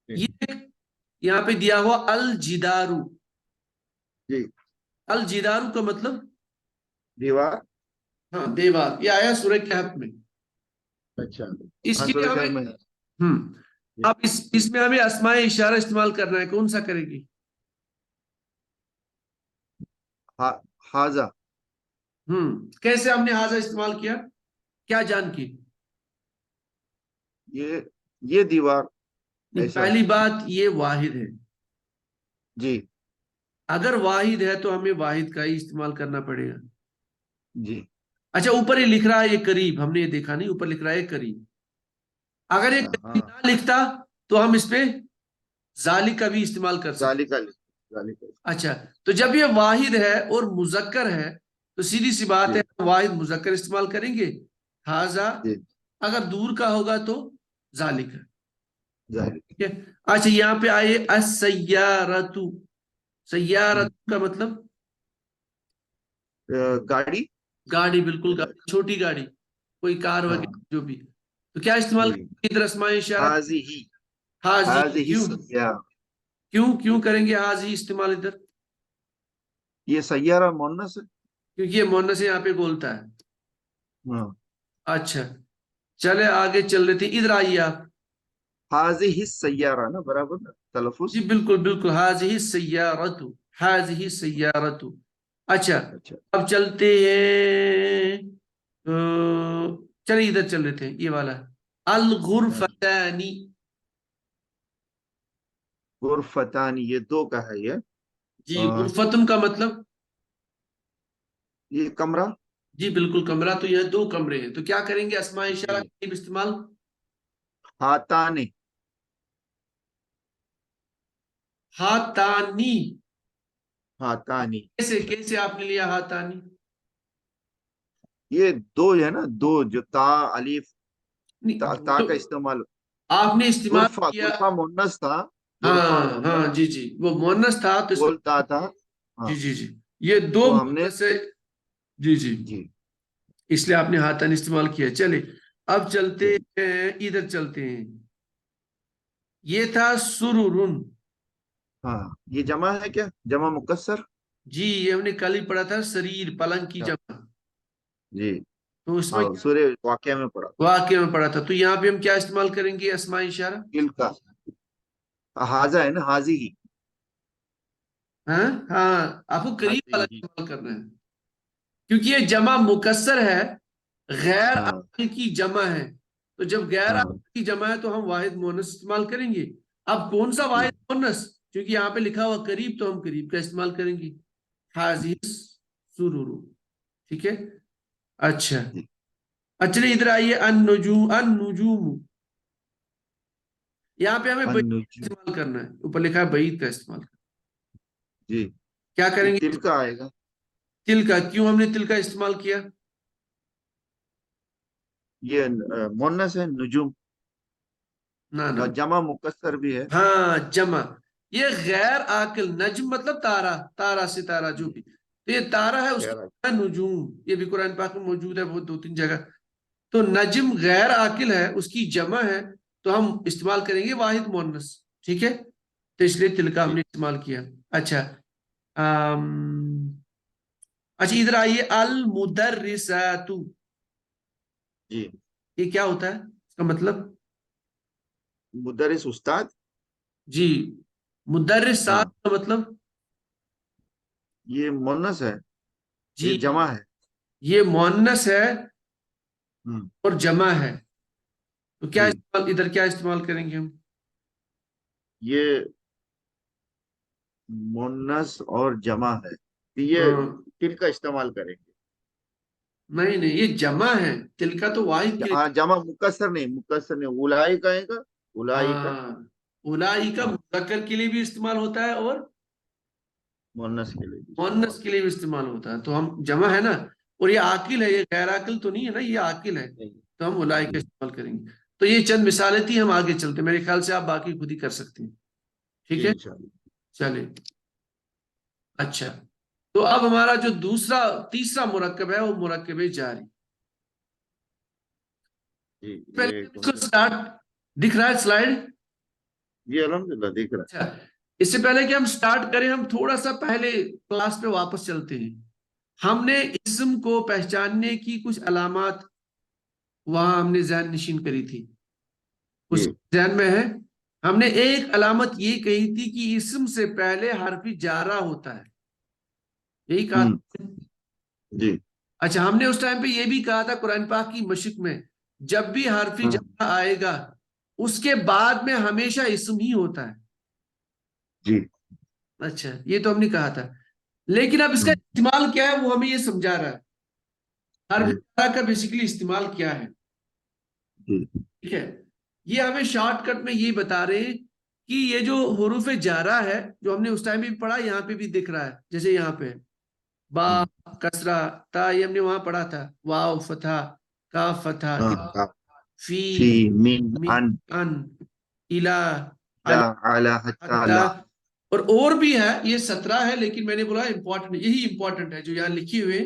S1: یہ یہاں پہ دیا ہوا الجدارو.
S2: جی
S1: الجدارو کا مطلب
S2: دیوار.
S1: ہاں دیوار. یہ آیا سورہ کہف میں.
S2: اچھا
S1: اس
S2: ہاں
S1: کی
S2: سورہ کہف
S1: ہمیں
S2: میں.
S1: اب اس میں ہمیں اسماء اشارہ استعمال کرنا ہے. کون سا کرے گی؟
S2: حاضہ.
S1: کیسے ہم نے حاضہ استعمال کیا؟ کیا جان کی؟
S2: یہ دیوار ایسا.
S1: پہلی بات یہ واحد ہے.
S2: جی
S1: اگر واحد ہے تو ہمیں واحد کا ہی استعمال کرنا پڑے گا.
S2: جی
S1: اچھا اوپر یہ لکھ رہا ہے یہ قریب، ہم نے یہ دیکھا نہیں، اوپر لکھ رہا ہے قریب. اگر یہ
S2: اچھا
S1: قریب
S2: ہاں
S1: نہ لکھتا تو ہم اس پہ ذالک کا بھی استعمال کر سکتے.
S2: ذالکا ذالکا.
S1: اچھا تو جب یہ واحد ہے اور مذکر ہے تو سیدھی سی بات
S2: جی
S1: ہے واحد مذکر استعمال کریں گے حاذا.
S2: جی
S1: اگر دور کا ہوگا تو ذالک.
S2: ذالک.
S1: ٹھیک ہے. اچھا یہاں پہ آئے السیارۃ. سیارۃ کا مطلب
S2: گاڑی.
S1: گاڑی. بالکل گاڑی، چھوٹی گاڑی، کوئی کار
S2: ہاں
S1: وغیرہ جو بھی. تو کیا استعمال
S2: جی
S1: کریں گے ادھر اسماء اشارہ؟
S2: حاضی ہی.
S1: حاضی.
S2: حاضی
S1: کیوں
S2: سیارہ.
S1: کیوں کیوں کریں گے حاضی استعمال ادھر؟
S2: یہ سیارہ مؤنث ہے.
S1: کیونکہ یہ مونس یہاں پہ بولتا ہے.
S2: ہاں.
S1: اچھا چلے آگے چل رہے تھے. ادھر آئیے آپ.
S2: حاضی سیارہ نا برابر نا تلفظ.
S1: جی بالکل بالکل. حاضہ السیارۃ. حاضہ السیارۃ. اچھا
S2: اچھا.
S1: اب چلتے ہیں. چلیے ادھر چل رہے تھے یہ والا. الغرفتانی.
S2: غرفتان یہ دو کا ہے یہ.
S1: جی غرفتن کا مطلب.
S2: یہ کمرہ.
S1: جی بالکل کمرہ. تو یہ 2 کمرے ہیں. تو کیا کریں گے اسماء اشارہ
S2: جی.
S1: کا استعمال.
S2: ہاتانی.
S1: ہاتانی.
S2: ہاتانی.
S1: کیسے آپ نے لیا ہاتانی.
S2: یہ دو ہے نا دو جو تا الف
S1: نہیں،
S2: تا
S1: تو
S2: کا استعمال.
S1: آپ نے استعمال
S2: غرفہ
S1: کیا.
S2: غرفہ مونس تھا. غرفہ
S1: ہاں
S2: مونس
S1: ہاں جی جی وہ مونس تھا تو اس میں.
S2: بولتا تھا. ہاں
S1: جی جی جی یہ 2
S2: تو ہم نے.
S1: مونس ہے. جی جی
S2: جی.
S1: اس لیے آپ نے ہاتن استعمال کیا. چلے اب چلتے
S2: جی.
S1: ہیں ادھر چلتے ہیں. یہ تھا سرورن.
S2: ہاں یہ جمع ہے کیا جمع مکسر.
S1: جی یہ ہم نے کل ہی پڑھا تھا. سریر پلنگ کی جمع.
S2: جی.
S1: تو اس میں
S2: ہاں سورہ واقعہ میں پڑھا.
S1: واقعے میں پڑھا تھا. تو یہاں پہ ہم کیا استعمال کریں گے اسماء اشارہ.
S2: دل کا حاضہ ہے نا حاضی ہی.
S1: ہاں ہاں آپ کو قریب
S2: حاضی
S1: والا
S2: ہی.
S1: استعمال کرنا ہے کیونکہ یہ جمع مکسر ہے. غیر
S2: ہاں
S1: عاقل کی جمع ہے. تو جب غیر
S2: ہاں.
S1: عاقل کی جمع ہے تو ہم واحد مونس استعمال کریں گے. اب کون سا
S2: جی.
S1: واحد مونس. کیونکہ یہاں پہ لکھا ہوا قریب تو ہم قریب کا استعمال کریں گے. حاضی سرور. ٹھیک ہے. اچھا
S2: جی.
S1: اچھا ادھر آئیے. النجوم. النجوم یہاں پہ ہمیں بعید کا
S2: النجوم.
S1: استعمال کرنا ہے. اوپر لکھا ہے بعید کا استعمال کرنا.
S2: جی.
S1: کیا
S2: یہ
S1: کریں گے.
S2: تل کا آئے گا.
S1: تل کا. کیوں ہم نے تل کا استعمال کیا.
S2: یہ مونس ہے نجوم.
S1: نہ نہ.
S2: اور جمع مکسر بھی ہے.
S1: ہاں جمع. یہ غیر عاقل. نجم مطلب تارا. تارا ستارہ جو بھی. تو یہ تارا ہے اس
S2: کہہ
S1: کی
S2: رہا.
S1: نجوم. یہ بھی قرآن پاک میں موجود ہے وہ 2-3 جگہ. تو نجم غیر عاقل ہے اس کی جمع ہے. تو ہم استعمال کریں گے واحد مونس. ٹھیک ہے. تو اس لیے تل کا ہم
S2: جی.
S1: نے استعمال کیا. اچھا اچھا ادھر آئیے. المدرسات.
S2: جی.
S1: یہ کیا ہوتا ہے اس کا مطلب.
S2: مدرس استاد.
S1: جی مدرسات
S2: ہاں
S1: کا مطلب.
S2: یہ مونس ہے.
S1: جی
S2: یہ جمع ہے.
S1: یہ مؤنث ہے
S2: ہوں.
S1: اور جمع ہے. تو کیا
S2: جی.
S1: استعمال ادھر کیا استعمال کریں گے ہم.
S2: یہ مونس اور جمع ہے. یہ
S1: ہاں،
S2: تل کا استعمال کریں گے.
S1: نہیں نہیں یہ جمع ہے. تل کا تو واحد کے لیے.
S2: ہاں جمع مکسر نہیں. مکسر نہیں الائی کہے گا. الائی کا
S1: ہاں اولائی کا
S2: ہاں
S1: مذکر کے لیے بھی استعمال ہوتا ہے اور
S2: مونس کے لیے بھی استعمال.
S1: مؤنث کے لیے بھی استعمال ہوتا ہے. تو ہم جمع ہے نا. اور یہ عاقل ہے. یہ غیر عاقل تو نہیں ہے نا. یہ عاقل ہے.
S2: نہیں.
S1: تو ہم اولائی کا
S2: جی.
S1: استعمال کریں گے. تو یہ چند مثالیں تھی. ہم آگے چلتے. میرے خیال سے آپ باقی خود ہی کر سکتے ہیں. ٹھیک
S2: جی
S1: ہے.
S2: انشاءاللہ.
S1: چلے اچھا. تو اب ہمارا جو تیسرا مرکب ہے وہ مرکب جاری.
S2: جی
S1: پہلے
S2: یہ
S1: اس کو سٹارٹ دکھ رہا ہے سلائیڈ.
S2: جی الحمدللہ دیکھ رہا
S1: اچھا اس سے پہلے کہ ہم سٹارٹ کریں ہم تھوڑا سا پہلے کلاس پہ واپس چلتے ہیں. ہم نے اسم کو پہچاننے کی کچھ علامات وہاں ہم نے ذہن نشین کری تھی.
S2: ہے.
S1: کچھ
S2: جی.
S1: ذہن میں ہے. ہم نے ایک علامت یہ کہی تھی کہ اسم سے پہلے حرف جارہ ہوتا ہے. یہی کہا
S2: ہوں.
S1: تھا.
S2: جی.
S1: اچھا ہم نے اس ٹائم پہ یہ بھی کہا تھا قرآن پاک کی مشق میں جب بھی حرف
S2: ہاں.
S1: جارہ آئے گا اس کے بعد میں ہمیشہ اسم ہی ہوتا ہے.
S2: جی.
S1: اچھا یہ تو ہم نے کہا تھا. لیکن اب اس کا
S2: ہوں.
S1: استعمال کیا ہے وہ ہمیں یہ سمجھا رہا ہے. حرف
S2: جی.
S1: جارہ کا بیسیکلی استعمال کیا ہے.
S2: جی.
S1: ٹھیک ہے. یہ ہمیں شارٹ کٹ میں یہ بتا رہے ہیں کہ یہ جو حروف جارہ ہے جو ہم نے اس ٹائم بھی پڑھا یہاں پہ بھی دکھ رہا ہے. جیسے یہاں پہ با
S2: ہوں.
S1: کسرہ تا یہ ہم نے وہاں پڑھا تھا. واو فتح کاف فتح
S2: ہاں.
S1: فی
S2: فی من
S1: من
S2: ان
S1: ان الہ
S2: لا اعلی حتی
S1: حتی.
S2: لا.
S1: اور بھی ہے. یہ 17 ہے لیکن میں نے بولا امپورٹنٹ یہی امپورٹنٹ ہے جو یہاں لکھی ہوئے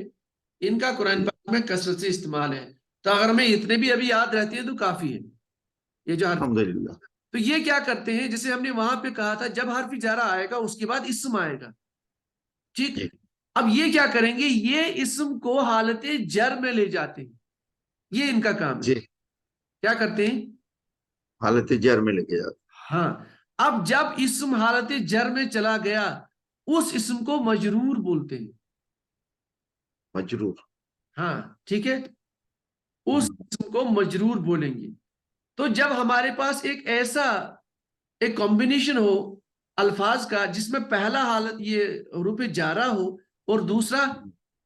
S1: ان کا قرآن پاک میں کثرت سے استعمال ہے. تو اگر ہمیں اتنے بھی ابھی یاد رہتی ہیں تو کافی ہے. یہ جو حرف
S2: الحمدللہ.
S1: تو یہ کیا کرتے ہیں جیسے ہم نے وہاں پہ کہا تھا جب حرف جارہ آئے گا اس کے بعد اسم آئے گا. ٹھیک.
S2: جی.
S1: اب یہ کیا کریں گے, یہ اسم کو حالت جر میں لے جاتے ہیں, یہ ان کا کام ہے.
S2: جی
S1: کیا کرتے ہیں؟
S2: حالت جر میں لے کے جاتے.
S1: ہاں, اب جب اسم حالت جر میں چلا گیا, اس اسم کو مجرور بولتے ہیں.
S2: مجرور.
S1: ہاں ٹھیک ہے, اس اسم کو مجرور بولیں گے. تو جب ہمارے پاس ایک ایسا ایک کمبینیشن ہو الفاظ کا جس میں پہلا حالت یہ حروف جارہ ہو اور دوسرا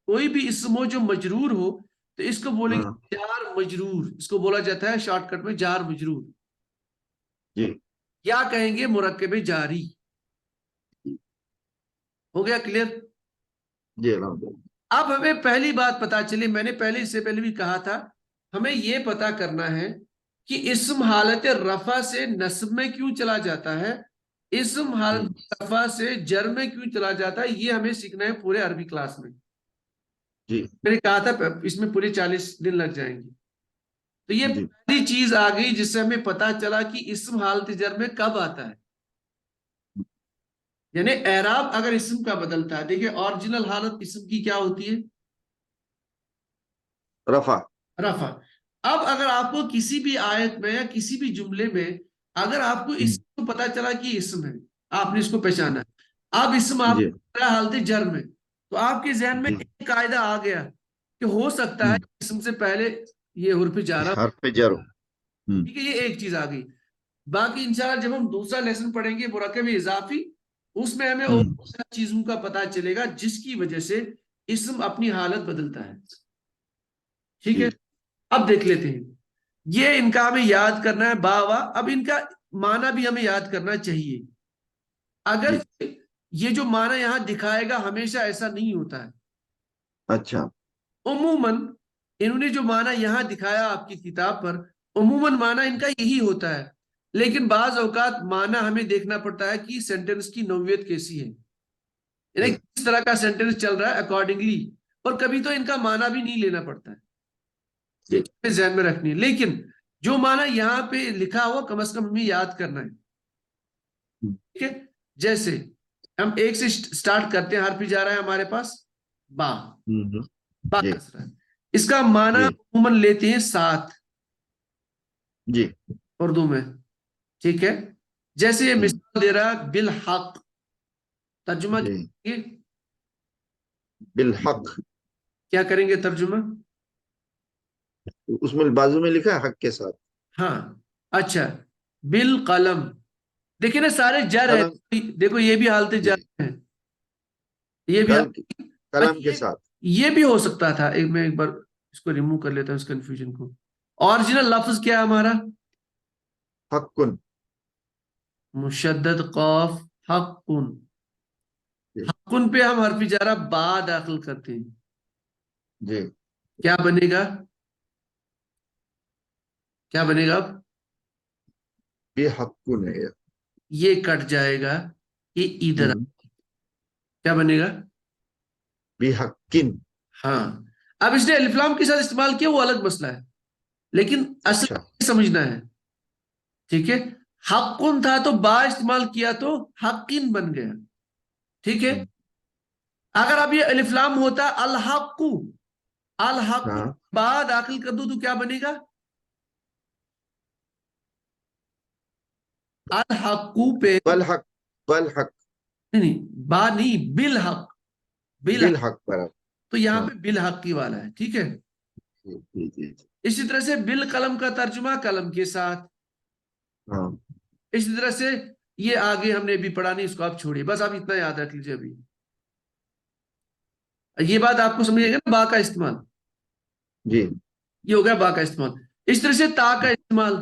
S1: کوئی بھی اسم ہو جو مجرور ہو, تو اس کو بولیں
S2: ہاں
S1: گے جار مجرور. اس کو بولا جاتا ہے شارٹ کٹ میں جار مجرور,
S2: جی
S1: یا کہیں گے مرکب جاری. ہو گیا کلیئر؟
S2: جی الحمدللہ.
S1: اب ہمیں پہلی بات پتا چلی, میں نے پہلے اس سے پہلے بھی کہا تھا, ہمیں یہ پتا کرنا ہے کہ اسم حالت رفع سے نصب میں کیوں چلا جاتا ہے, اسم حالت رفع سے جر میں کیوں چلا جاتا ہے. یہ ہمیں سیکھنا ہے پورے عربی کلاس میں.
S2: جی
S1: میں نے کہا تھا اس میں پورے 40 دن لگ جائیں گے. تو یہ
S2: جی
S1: پہلی چیز آ گئی جس سے ہمیں پتا چلا کہ اسم حالت جر میں کب آتا ہے. یعنی اعراب اگر اسم کا بدلتا ہے, دیکھیں اوریجنل حالت اسم کی کیا ہوتی ہے؟
S2: رفع.
S1: رفع. اب اگر آپ کو کسی بھی آیت میں یا کسی بھی جملے میں اگر آپ کو اسم کو پتا چلا کہ اسم ہے, آپ نے اس کو پہچانا, اب اسم آپ
S2: جی
S1: کا حالت جر میں, تو آپ کے ذہن میں
S2: جی
S1: ایک قاعدہ آ گیا کہ ہو سکتا ہے اسم سے پہلے یہ حرف جارہ.
S2: حرف جر.
S1: ٹھیک ہے, یہ ایک چیز آ گئی. باقی انشاءاللہ جب ہم دوسرا لیسن پڑھیں گے مرکب اضافی, اس میں ہمیں اور چیزوں کا پتا چلے گا جس کی وجہ سے اسم اپنی حالت بدلتا ہے. ٹھیک ہے, اب دیکھ لیتے ہیں. یہ ان کا ہمیں یاد کرنا ہے با وا. اب ان کا معنی بھی ہمیں یاد کرنا چاہیے. اگر یہ جو معنی یہاں دکھائے گا ہمیشہ ایسا نہیں ہوتا ہے.
S2: اچھا.
S1: عموماً انہوں نے جو معنی یہاں دکھایا آپ کی کتاب پر, عموماً معنی ان کا یہی ہوتا ہے, لیکن بعض اوقات معنی ہمیں دیکھنا پڑتا ہے کہ سینٹنس کی نوعیت کیسی ہے, یعنی کس طرح کا سینٹنس چل رہا ہے اکارڈنگلی. اور کبھی تو ان کا معنی بھی نہیں لینا پڑتا ہے, یہ چیزیں ذہن میں رکھنی ہے. لیکن جو معنی یہاں پہ لکھا ہوا کم از کم ہمیں یاد کرنا ہے. ٹھیک ہے, جیسے ہم ایک سے سٹارٹ کرتے ہیں, حرف جا رہا ہے ہمارے پاس با. با
S2: جی
S1: کسرہ, اس کا معنی
S2: جی
S1: عموماً لیتے ہیں ساتھ
S2: جی
S1: اردو میں. ٹھیک ہے, جیسے یہ مثال دے رہا بالحق, ترجمہ
S2: جی
S1: کیا
S2: بالحق.
S1: کیا کریں گے ترجمہ؟
S2: اس میں بازو میں لکھا ہے حق کے ساتھ.
S1: ہاں اچھا, بالقلم. دیکھیں نا سارے جر ہے,
S2: قلم.
S1: دیکھو یہ بھی حالت
S2: جی
S1: جر ہے, یہ بھی
S2: قلم کے ساتھ.
S1: یہ بھی ہو سکتا تھا. میں ایک بار اس کو ریموو کر لیتا ہوں, اس کنفیوژن کو. اوریجنل لفظ کیا ہے ہمارا؟
S2: حقن.
S1: مشدد قاف حقن. حقن پہ ہم حرف جارہ با داخل کرتے ہیں,
S2: جی
S1: کیا بنے گا؟ کیا بنے گا اب؟
S2: یہ حقن ہے.
S1: یہ کٹ جائے گا, یہ ادھر. کیا بنے گا؟
S2: بحقن.
S1: ہاں, اب اس نے الف لام کے ساتھ استعمال کیا وہ الگ مسئلہ ہے, لیکن اصل
S2: اچھا.
S1: سمجھنا ہے. ٹھیک ہے, حقن تھا تو با استعمال کیا تو حقین بن گیا. ٹھیک ہے, اگر اب یہ الف لام ہوتا الحق, الحق
S2: ہاں
S1: با داخل کر دو تو کیا بنے گا؟ الحق پہ
S2: بالحق. بالحق.
S1: نہیں, با نہیں, بالحق. بالحق,
S2: بالحق پر.
S1: تو یہاں
S2: ہاں
S1: پہ بالحق کی والا ہے. ٹھیک ہے,
S2: جی جی جی.
S1: اسی طرح سے بالقلم کا ترجمہ قلم کے ساتھ.
S2: ہاں
S1: اسی طرح سے یہ آگے ہم نے ابھی پڑھا نہیں, اس کو آپ چھوڑیے, بس آپ اتنا یاد رکھ لیجیے. ابھی یہ بات آپ کو سمجھے گا نا, با کا استعمال
S2: جی.
S1: یہ ہو گیا با کا استعمال. اس طرح سے تا کا استعمال.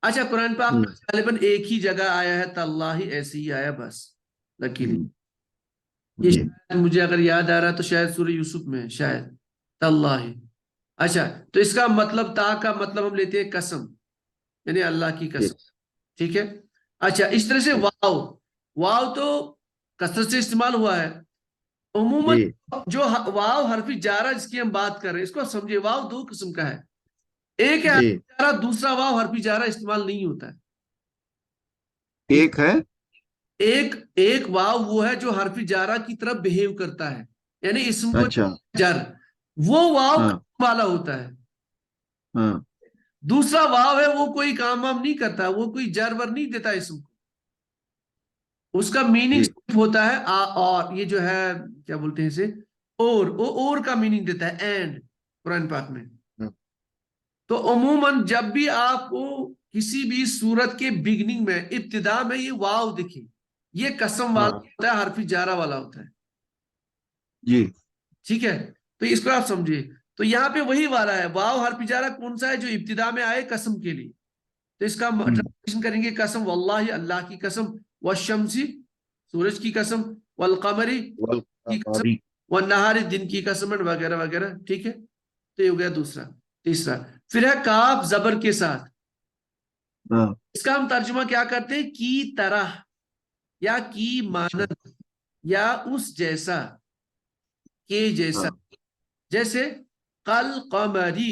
S1: اچھا, قرآن پاک میں غالباً ایک ہی جگہ آیا ہے تاللہ, ایسے ہی آیا بس لکیلی. یہ
S2: جی
S1: شاید مجھے اگر یاد آ رہا تو شاید سورہ یوسف میں شاید تاللہ. اچھا, تو اس کا مطلب تا کا مطلب ہم لیتے ہیں قسم, یعنی اللہ کی
S2: جی
S1: قسم. ٹھیک ہے, اچھا اس طرح سے واو, واو تو کثرت سے استعمال ہوا ہے. عموماً
S2: جی
S1: جو واو حرف جارہ جس کی ہم بات کر رہے ہیں, اس کو سمجھے, واو دو قسم کا ہے. ایک ہے
S2: جی.
S1: حرف جارہ, دوسرا واو حرف جارہ استعمال نہیں ہوتا ہے.
S2: ایک ہے.
S1: ایک واو وہ ہے جو حرف جارہ کی طرف بہیو کرتا ہے. یعنی اسم کو
S2: اچھا
S1: جر، وہ واو
S2: ہاں
S1: کام والا ہوتا ہے.
S2: ہاں
S1: دوسرا واو ہے وہ کوئی کام وام نہیں کرتا، وہ کوئی جر ور نہیں دیتا اسم کو. اس کا میننگ
S2: جی
S1: صرف ہوتا ہے اور یہ جو ہے کیا بولتے ہیں اسے، اور کا میننگ دیتا ہے اینڈ قرآن پاک میں.
S2: ہاں،
S1: تو عموماً جب بھی آپ کو کسی بھی صورت کے بگننگ میں ابتدا میں یہ واو دکھے، یہ قسم والا
S2: ہاں
S1: ہوتا ہے، حرف جارہ والا ہوتا ہے.
S2: جی
S1: ٹھیک ہے، تو اس کو آپ سمجھیے. تو یہاں پہ وہی والا ہے، واو حرف جارہ کون سا ہے؟ جو ابتدا میں آئے قسم کے لیے. تو اس کا ٹرانسلیشن کریں گے قسم واللہ، اللہ کی قسم، والشمسی سورج کی قسم، والقمری کی قسم،
S2: والقمری
S1: والنہار دن کی قسم، وغیرہ وغیرہ. ٹھیک ہے، تو یہ ہو گیا دوسرا. تیسرا پھر ہے کاف زبر کے ساتھ.
S2: ہاں
S1: اس کا ہم ترجمہ کیا کرتے ہیں؟ کی طرح، یا کی
S2: اچھا
S1: مانند، یا اس جیسا، کے جیسا.
S2: ہاں
S1: جیسے کل قمری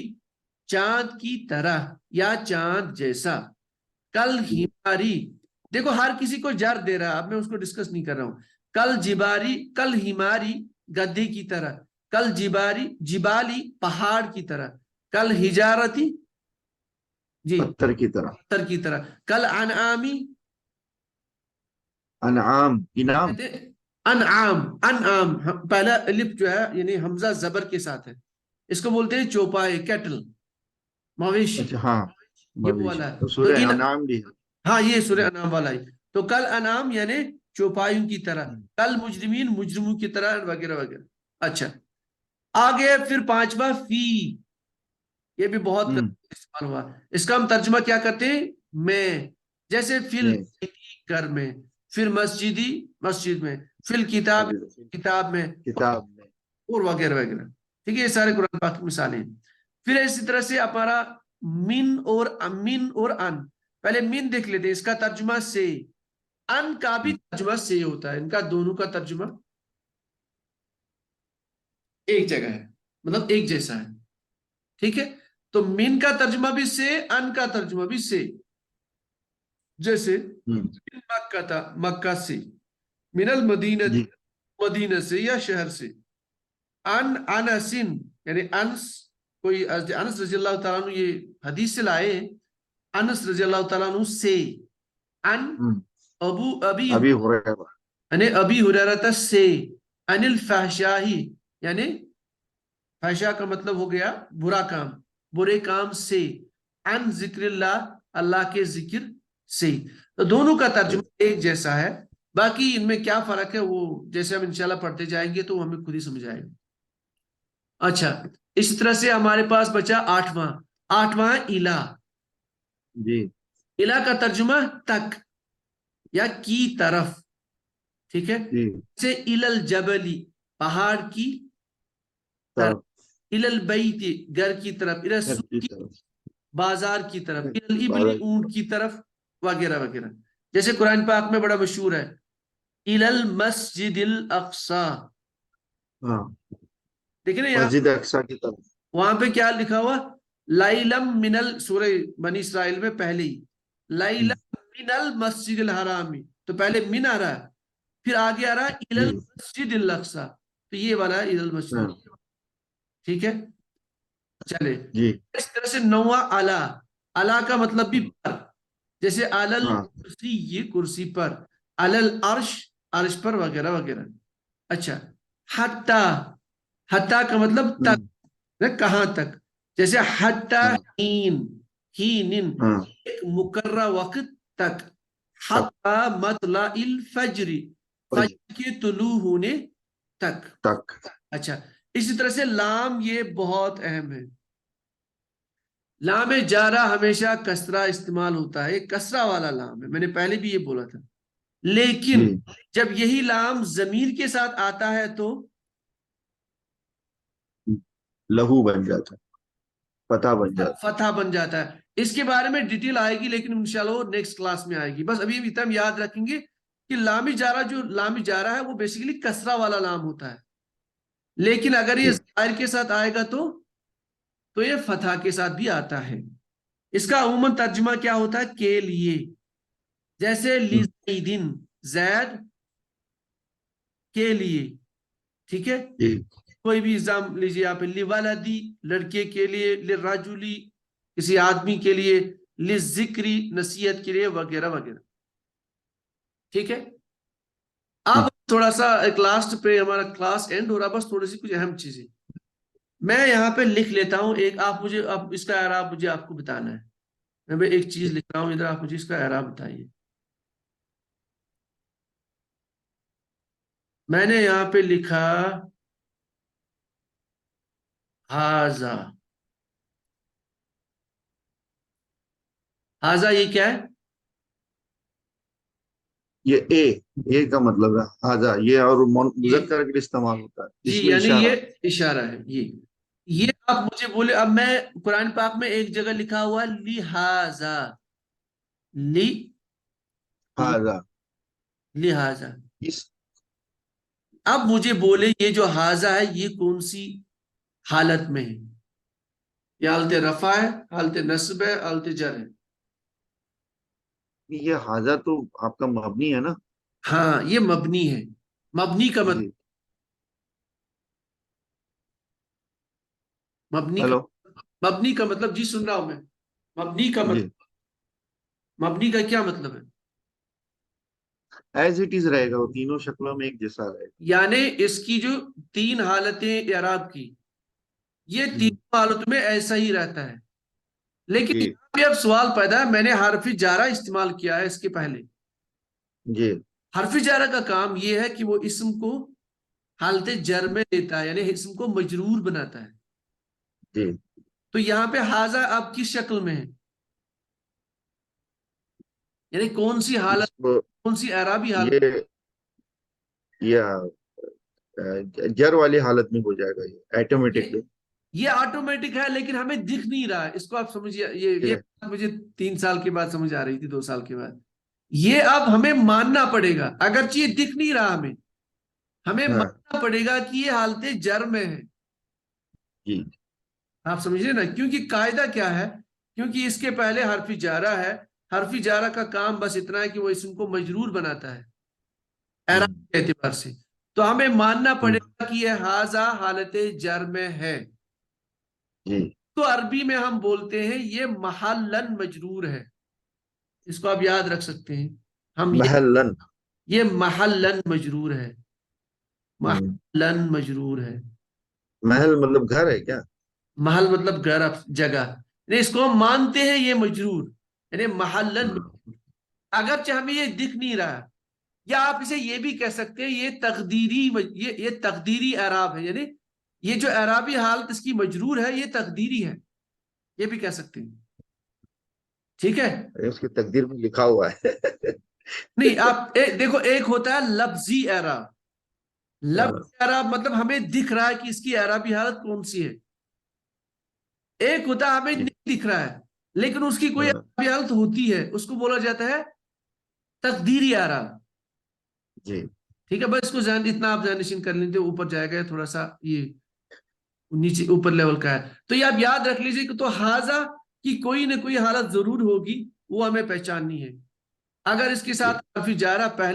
S1: چاند کی طرح یا چاند جیسا. کل
S2: جی
S1: ہماری، دیکھو ہر کسی کو جر دے رہا ہے، اب میں اس کو ڈسکس نہیں کر رہا ہوں. کل جباری، کل ہماری گدے کی طرح. کل جباری جبالی پہاڑ کی طرح. کل ہجارتی جی
S2: پتھر کی طرح.
S1: پتھر کی طرح. کل انعامی،
S2: انعام انعام.
S1: کہتے ہیں انعام. انعام پہلا الف جو ہے یعنی حمزہ زبر کے ساتھ ہے، اس کو بولتے ہیں چوپائے، کیٹل، مویشی.
S2: اچھا ہاں
S1: یہ وہ
S2: مویشی
S1: والا ہے.
S2: تو
S1: تو
S2: سورہ
S1: ان،
S2: انعام بھی ہے.
S1: ہاں یہ سورہ انعام والا ہے. تو کل انعام یعنی چوپایوں کی طرح.
S2: ہوں
S1: کل مجرمین مجرموں کی طرح، وغیرہ وغیرہ. اچھا آگے پھر پانچواں فی، یہ بھی بہت
S2: ہوں،
S1: استعمال ہوا. اس کا ہم ترجمہ کیا کرتے ہیں؟ میں. جیسے فل
S2: میں
S1: گھر میں، پھر مسجدی مسجد میں، فل کتاب کتاب میں،
S2: کتاب میں.
S1: اور وغیرہ وغیرہ. ٹھیک ہے، یہ سارے قرآن پاک کی مثالیں ہیں. پھر اسی طرح سے ہمارا من اور ان. پہلے من دیکھ لیتے ہیں، اس کا ترجمہ سے. ان کا بھی
S2: ہوں،
S1: ترجمہ سے ہوتا ہے، ان کا دونوں کا ترجمہ ایک جگہ ہے، مطلب ایک جیسا ہے. ٹھیک ہے، تو من کا ترجمہ بھی سے، ان کا ترجمہ بھی سے. جیسے
S2: ہوں،
S1: من مکہ تھا، مکہ سے. من المدینہ،
S2: جی
S1: مدینہ سے یا شہر سے. ان انسن یعنی انس، کوئی انس رضی اللہ تعالیٰ عنہ یہ حدیث سے لائے ہیں. انس رضی اللہ تعالیٰ عنہ سے. ان
S2: ہوں،
S1: ابی
S2: ابھی ہو رہا ہے.
S1: یعنی ابی ہریرہ سے. ان الفحشاء یعنی فحشا کا مطلب ہو گیا برا کام، برے کام سے. ان ذکر اللہ، اللہ کے ذکر سے. تو دونوں کا ترجمہ ایک جیسا ہے. باقی ان میں کیا فرق ہے وہ جیسے ہم انشاءاللہ پڑھتے جائیں گے تو ہمیں خود ہی سمجھ آئے گا. اچھا اس طرح سے ہمارے پاس بچا آٹھواں. آٹھواں الہ.
S2: جی
S1: الہ کا ترجمہ تک یا کی طرف. ٹھیک ہے،
S2: جی
S1: جیسے الجبلی پہاڑ کی طرف.
S2: طرف
S1: البیت گھر کی طرف.
S2: گھر کی
S1: السوق
S2: طرف.
S1: بازار کی طرف. الابل
S2: بارہ
S1: اونٹ کی طرف، وغیرہ وغیرہ. جیسے قرآن پاک میں بڑا مشہور ہے المسجد الاقصی.
S2: ہاں
S1: دیکھیں نا یہاں
S2: مسجد اقصی کی طرف.
S1: وہاں پہ کیا لکھا ہوا؟ لائلم منل، سورہ بنی اسرائیل میں پہلے ہی
S2: ہوں،
S1: لائلم من المسجد الحرامی، تو پہلے من آ رہا ہے، پھر آگے آ رہا ہے
S2: جی
S1: المسجد الاقصی. تو یہ والا ہے المسجد.
S2: ہاں
S1: ٹھیک ہے، چلے.
S2: جی
S1: اس طرح سے نواں اعلیٰ. اعلیٰ کا مطلب بھی پر، جیسے علل
S2: ہاں
S1: کرسی یہ کرسی پر، علل عرش عرش پر، وغیرہ وغیرہ. اچھا حتی، حتی کا مطلب
S2: ہوں،
S1: تک، کہاں تک. جیسے حتی
S2: ہاں
S1: ہین، ہین
S2: ہاں
S1: ایک مقررہ وقت تک.
S2: تک
S1: حتی مطلع الفجر، فجر کے طلوع ہونے تک.
S2: تک.
S1: اچھا اسی طرح سے لام، یہ بہت اہم ہے. لام جارہ ہمیشہ کسرہ استعمال ہوتا ہے، ایک کسرہ والا لام ہے، میں نے پہلے بھی یہ بولا تھا. لیکن
S2: جی
S1: جب یہی لام ضمیر کے ساتھ آتا ہے تو
S2: لہو بن جاتا ہے، فتح بن جاتا
S1: فتح بن جاتا ہے. اس کے بارے میں ڈیٹیل آئے گی لیکن انشاءاللہ نیکسٹ کلاس میں آئے گی. بس ابھی اتنا یاد رکھیں گے کہ لام جارہ، جو لام جارہ ہے وہ بیسیکلی کسرہ والا لام ہوتا ہے. لیکن اگر یہ
S2: ہے.
S1: ظاہر کے ساتھ آئے گا تو یہ فتح کے ساتھ بھی آتا ہے. اس کا عموماً ترجمہ کیا ہوتا ہے؟ کے لیے. جیسے
S2: ہوں،
S1: لزیدن زید کے لیے. ٹھیک ہے.
S2: جی
S1: کوئی بھی ایگزام لیجیے آپ, لِوَلَدِ لڑکے کے لیے, لِلرَّجُلِ کسی آدمی کے لیے, لِلذِّکْرِ نصیحت کے لیے, وغیرہ وغیرہ. ٹھیک ہے. اب تھوڑا سا ایک لاسٹ پہ ہمارا کلاس اینڈ ہو رہا, بس تھوڑی سی کچھ اہم چیزیں میں یہاں پہ لکھ لیتا ہوں ایک, آپ مجھے اب اس کا اعراب مجھے آپ کو بتانا ہے. میں ایک چیز لکھ رہا ہوں ادھر, آپ مجھے اس کا اعراب بتائیے. میں نے یہاں پہ لکھا ہاذا. ہاذا یہ کیا ہے؟
S2: یہ اے کا مطلب ہے ہاذا, یہ اور
S1: یہ
S2: مذکر کے لیے استعمال ہوتا ہے,
S1: جی,
S2: اس میں
S1: یعنی
S2: اشارہ.
S1: یہ اشارہ ہے. یہ آپ مجھے بولے, اب میں قرآن پاک میں ایک جگہ لکھا ہوا لہذا,
S2: ہاذا
S1: لہذا.
S2: اس
S1: اب مجھے بولے یہ جو ہاذا ہے یہ کون سی حالت میں ہے؟ یہ حالت رفع ہے, حالت نصب ہے, حالت جر ہے؟
S2: یہ ہاذا تو آپ کا مبنی ہے نا.
S1: ہاں یہ مبنی ہے. مبنی کا مطلب,
S2: جی
S1: مبنی کا
S2: ہیلو.
S1: مبنی کا مطلب, جی سن رہا ہوں میں. مبنی کا
S2: جی
S1: مطلب, مبنی کا کیا مطلب ہے؟
S2: ایز اٹ از رہے گا, وہ تینوں شکلوں میں ایک جیسا رہے
S1: یعنی اس کی جو تین حالتیں اعراب کی, یہ
S2: گا.
S1: تین حالتوں میں ایسا ہی رہتا ہے. لیکن
S2: جی
S1: یہاں پہ اب سوال پیدا ہے, میں نے حرف جارہ استعمال کیا ہے اس کے پہلے.
S2: جی
S1: حرف جارہ کا کام یہ ہے کہ وہ اسم کو حالت جر میں لیتا ہے, یعنی اسم کو مجرور بناتا ہے.
S2: جی
S1: تو یہاں پہ ہاذا آپ کس شکل میں ہے, یعنی کون سی حالت,
S2: اس کو
S1: کون سی اعرابی حالت؟
S2: یہ جر والی حالت میں ہو جائے گا, یہ آٹومیٹکلی.
S1: یہ آٹومیٹک ہے, لیکن ہمیں دکھ نہیں رہا ہے. اس کو آپ سمجھیے, یہ
S2: جی
S1: مجھے 3 سال کے بعد سمجھ آ رہی تھی, 2 سال کے بعد. یہ اب ہمیں ماننا پڑے گا, اگرچہ یہ دکھ نہیں رہا ہمیں
S2: ہاں
S1: ماننا پڑے گا کہ یہ حالت جر میں ہے.
S2: جی
S1: آپ سمجھ رہے نا, کیونکہ قاعدہ کیا ہے, کیونکہ اس کے پہلے حرف جارہ ہے. حرف جارہ کا کام بس اتنا ہے کہ وہ اسم کو مجرور بناتا ہے اعراب کے اعتبار سے. تو ہمیں ماننا پڑے گا کہ یہ ہاذا حالت جر میں ہے.
S2: جی
S1: تو عربی میں ہم بولتے ہیں یہ محلن مجرور ہے. اس کو آپ یاد رکھ سکتے ہیں, ہم
S2: محلن.
S1: یہ محلن مجرور ہے, محلن مجرور ہے.
S2: محل مطلب گھر ہے کیا؟
S1: محل مطلب گھر, جگہ, یعنی اس کو ہم مانتے ہیں یہ مجرور, یعنی محلن مجرور. اگرچہ ہمیں یہ دکھ نہیں رہا, یا آپ اسے یہ بھی کہہ سکتے ہیں یہ تقدیری, یہ تقدیری اعراب ہے, یعنی یہ جو اعرابی حالت اس کی مجرور ہے یہ تقدیری ہے, یہ بھی کہہ سکتے ہیں. ٹھیک ہے.
S2: اس کی تقدیر میں لکھا ہوا ہے.
S1: نہیں, آپ دیکھو, ایک ہوتا ہے لفظی اعراب. لفظی اعراب مطلب ہمیں دکھ رہا ہے کہ اس کی اعرابی حالت کون سی ہے. ایک ہوتا ہے ہمیں نہیں دکھ رہا ہے لیکن اس کی کوئی اعرابی حالت ہوتی ہے, اس کو بولا جاتا ہے تقدیری اعراب.
S2: جی
S1: ٹھیک ہے, بس اس کو اتنا آپ ذہن کر لیتے, اوپر جائے گا تھوڑا سا, یہ نیچے اوپر لیول کا ہے. تو یہ آپ یاد رکھ لیجئے کہ تو ہاذا کی کوئی نہ کوئی حالت ضرور ہوگی, وہ ہمیں پہچاننی ہے. اگر اس کے ساتھ حرف جارہ پہلے